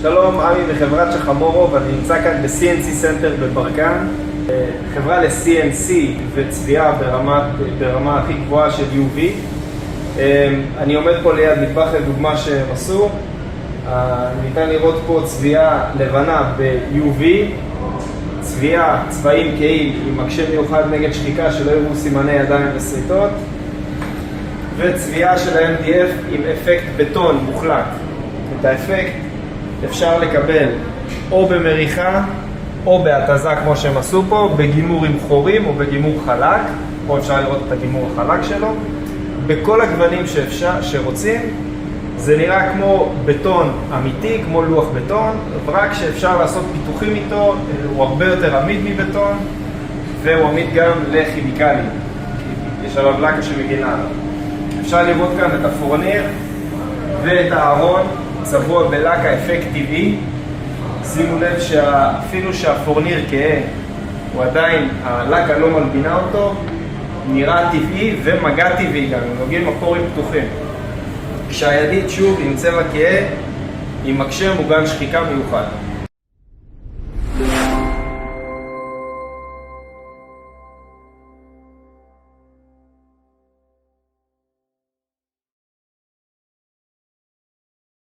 שלום, עמי מחברת שחמורו, ואני נמצא כאן ב-CNC סנטר בברקן, חברה ל-CNC וצביעה ברמה הכי גבוהה של UV. אני עומד פה ליד מטבח לדוגמה שהם עשו. ניתן לראות פה צביעה לבנה ב-UV, צבעים כהים עם מקשה מיוחד נגד שחיקה שלא יראו סימני ידיים וסריטות, וצביעה של ה-MDF עם אפקט בטון מוחלט. את האפקט אפשר לקבל או במריחה או בהתזה כמו שהם עשו פה, בגימור עם חורים או בגימור חלק. פה אפשר לראות את הגימור החלק שלו בכל הגוונים שרוצים. זה נראה כמו בטון אמיתי, כמו לוח בטון, רק שאפשר לעשות פיתוחים איתו. הוא הרבה יותר עמיד מבטון, והוא עמיד גם לכימיקלים, יש עליו לקה שמגינה עליו. אפשר לראות כאן את הפורניר ואת הארון צבוע בלקה אפקט טבעי. שימו לב שאפילו שהפורניר כהה, הוא עדיין, הלקה לא מלבינה אותו, נראה טבעי ומגע טבעי גם, נוגעים הפורים פתוחים. כשהידית שוב עם צבע כהה, עם מקשה מוגן שחיקה מיוחד.